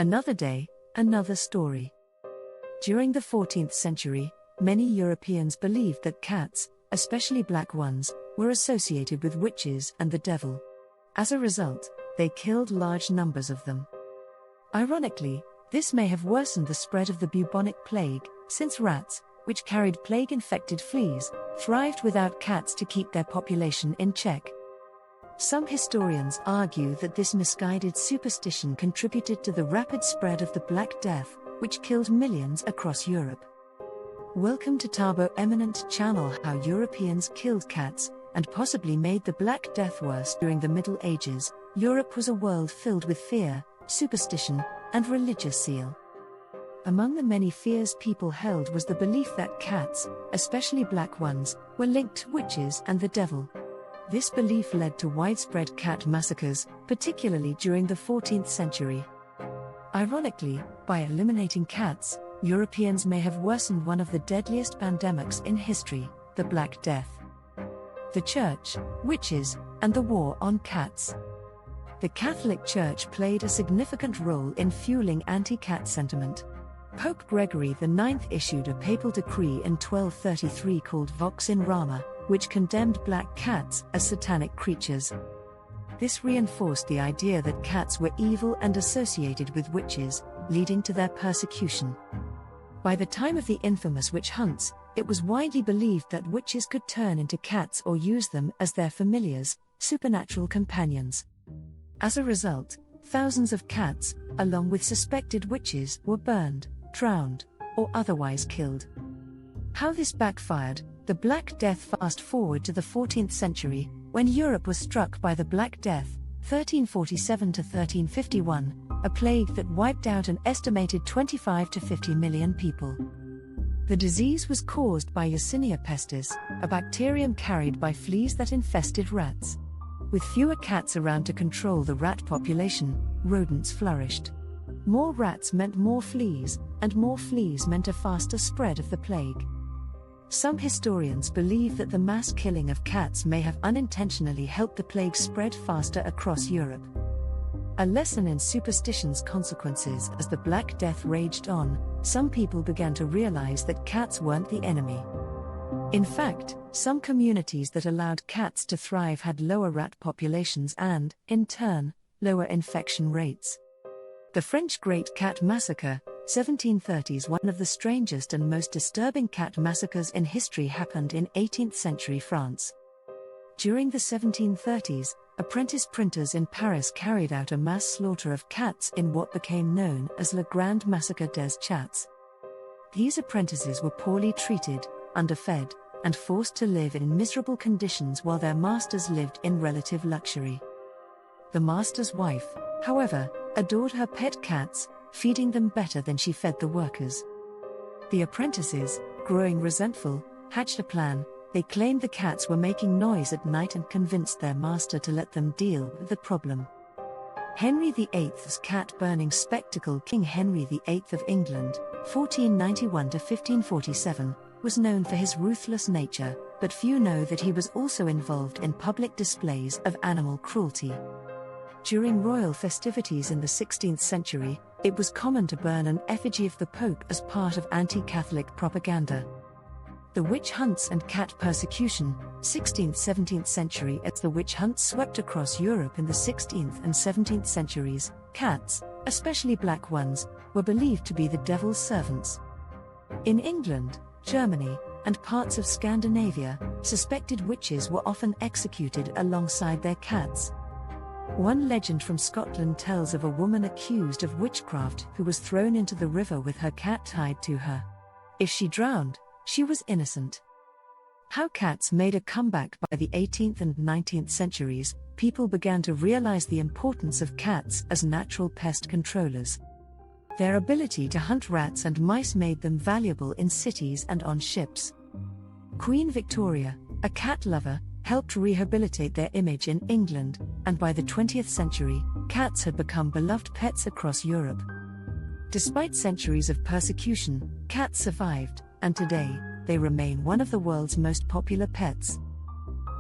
Another day, another story. During the 14th century, many Europeans believed that cats, especially black ones, were associated with witches and the devil. As a result, they killed large numbers of them. Ironically, this may have worsened the spread of the bubonic plague, since rats, which carried plague-infected fleas, thrived without cats to keep their population in check. Some historians argue that this misguided superstition contributed to the rapid spread of the Black Death, which killed millions across Europe. Welcome to Tabo Eminent Channel. How Europeans killed cats, and possibly made the Black Death worse. During the Middle Ages, Europe was a world filled with fear, superstition, and religious zeal. Among the many fears people held was the belief that cats, especially black ones, were linked to witches and the devil. This belief led to widespread cat massacres, particularly during the 14th century. Ironically, by eliminating cats, Europeans may have worsened one of the deadliest pandemics in history, the Black Death. The Church, witches, and the war on cats. The Catholic Church played a significant role in fueling anti-cat sentiment. Pope Gregory IX issued a papal decree in 1233 called Vox in Rama, which condemned black cats as satanic creatures. This reinforced the idea that cats were evil and associated with witches, leading to their persecution. By the time of the infamous witch hunts, it was widely believed that witches could turn into cats or use them as their familiars, supernatural companions. As a result, thousands of cats, along with suspected witches, were burned, drowned, or otherwise killed. How this backfired. The Black Death. Fast forward to the 14th century, when Europe was struck by the Black Death, 1347 to 1351, a plague that wiped out an estimated 25 to 50 million people. The disease was caused by Yersinia pestis, a bacterium carried by fleas that infested rats. With fewer cats around to control the rat population, rodents flourished. More rats meant more fleas, and more fleas meant a faster spread of the plague. Some historians believe that the mass killing of cats may have unintentionally helped the plague spread faster across Europe. A lesson in superstition's consequences. As the Black Death raged on, some people began to realize that cats weren't the enemy. In fact, some communities that allowed cats to thrive had lower rat populations and, in turn, lower infection rates. The French Great Cat Massacre, 1730s. One of the strangest and most disturbing cat massacres in history happened in 18th century France. During the 1730s, apprentice printers in Paris carried out a mass slaughter of cats in what became known as Le Grand Massacre des Chats. These apprentices were poorly treated, underfed, and forced to live in miserable conditions while their masters lived in relative luxury. The master's wife, however, adored her pet cats, feeding them better than she fed the workers. The apprentices, growing resentful, hatched a plan. They claimed the cats were making noise at night and convinced their master to let them deal with the problem. Henry VIII's cat-burning spectacle. King Henry VIII of England, 1491 to 1547, was known for his ruthless nature, but few know that he was also involved in public displays of animal cruelty. During royal festivities in the 16th century, it was common to burn an effigy of the Pope as part of anti-Catholic propaganda. The witch hunts and cat persecution, 16th–17th century. As the witch hunts swept across Europe in the 16th and 17th centuries, cats, especially black ones, were believed to be the devil's servants. In England, Germany, and parts of Scandinavia, suspected witches were often executed alongside their cats. One legend from Scotland tells of a woman accused of witchcraft who was thrown into the river with her cat tied to her. If she drowned, she was innocent. How cats made a comeback. By the 18th and 19th centuries, people began to realize the importance of cats as natural pest controllers. Their ability to hunt rats and mice made them valuable in cities and on ships. Queen Victoria, a cat lover, helped rehabilitate their image in England, and by the 20th century, cats had become beloved pets across Europe. Despite centuries of persecution, cats survived, and today, they remain one of the world's most popular pets.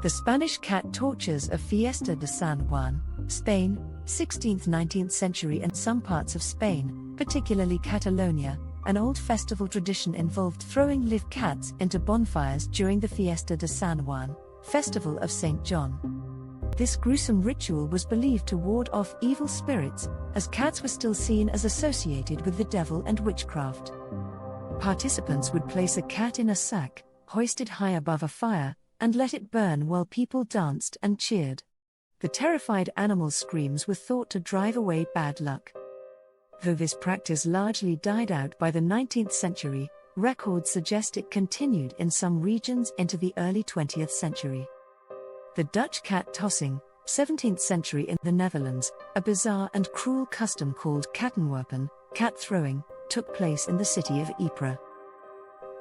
The Spanish cat tortures of Fiesta de San Juan, Spain, 16th–19th century and some parts of Spain, particularly Catalonia, an old festival tradition involved throwing live cats into bonfires during the Fiesta de San Juan, Festival of St. John. This gruesome ritual was believed to ward off evil spirits, as cats were still seen as associated with the devil and witchcraft. Participants would place a cat in a sack, hoisted high above a fire, and let it burn while people danced and cheered. The terrified animal's screams were thought to drive away bad luck. Though this practice largely died out by the 19th century, records suggest it continued in some regions into the early 20th century. The Dutch cat tossing, 17th century in the Netherlands, a bizarre and cruel custom called kattenwerpen, cat throwing, took place in the city of Ypres.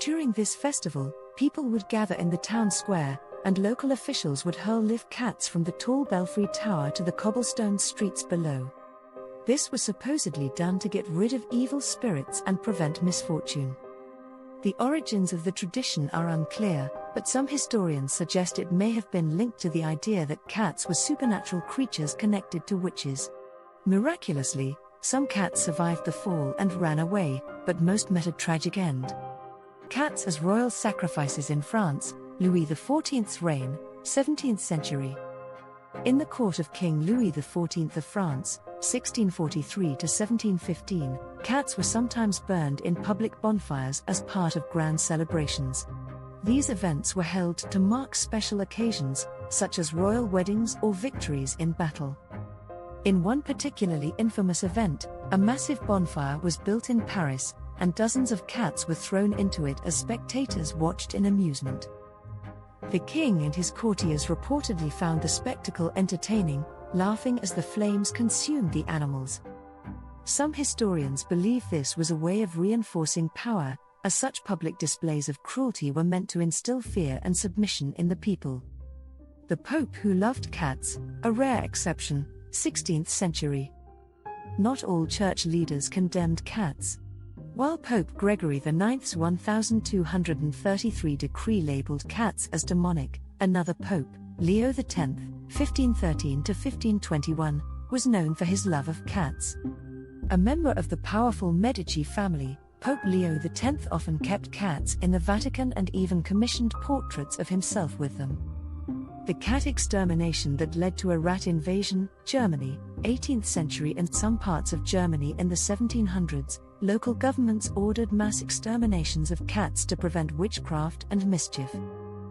During this festival, people would gather in the town square, and local officials would hurl live cats from the tall belfry tower to the cobblestone streets below. This was supposedly done to get rid of evil spirits and prevent misfortune. The origins of the tradition are unclear, but some historians suggest it may have been linked to the idea that cats were supernatural creatures connected to witches. Miraculously, some cats survived the fall and ran away, but most met a tragic end. Cats as royal sacrifices in France, Louis XIV's reign, 17th century. In the court of King Louis XIV of France, 1643 to 1715, cats were sometimes burned in public bonfires as part of grand celebrations. These events were held to mark special occasions, such as royal weddings or victories in battle. In one particularly infamous event, a massive bonfire was built in Paris, and dozens of cats were thrown into it as spectators watched in amusement. The king and his courtiers reportedly found the spectacle entertaining, laughing as the flames consumed the animals. Some historians believe this was a way of reinforcing power, as such public displays of cruelty were meant to instill fear and submission in the people. The Pope who loved cats, a rare exception, 16th century. Not all church leaders condemned cats. While Pope Gregory IX's 1233 decree labeled cats as demonic, another pope, Leo X, 1513 to 1521, was known for his love of cats. A member of the powerful Medici family, Pope Leo X often kept cats in the Vatican and even commissioned portraits of himself with them. The cat extermination that led to a rat invasion, Germany, 18th century, and some parts of Germany in the 1700s, local governments ordered mass exterminations of cats to prevent witchcraft and mischief.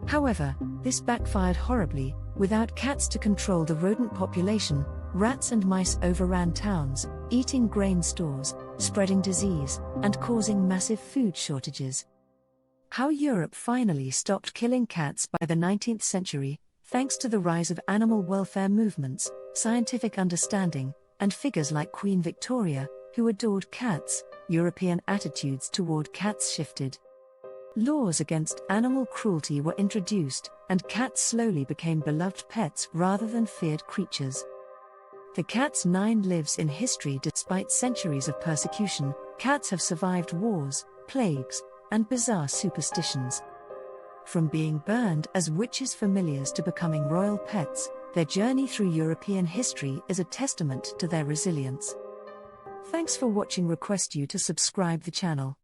However, this backfired horribly. Without cats to control the rodent population, rats and mice overran towns, eating grain stores, spreading disease, and causing massive food shortages. How Europe finally stopped killing cats by the 19th century, thanks to the rise of animal welfare movements, scientific understanding, and figures like Queen Victoria, who adored cats, European attitudes toward cats shifted. Laws against animal cruelty were introduced, and cats slowly became beloved pets rather than feared creatures. The cat's 9 lives in history. Despite centuries of persecution, cats have survived wars, plagues, and bizarre superstitions. From being burned as witches' familiars to becoming royal pets, their journey through European history is a testament to their resilience. Thanks for watching. Request you to subscribe the channel.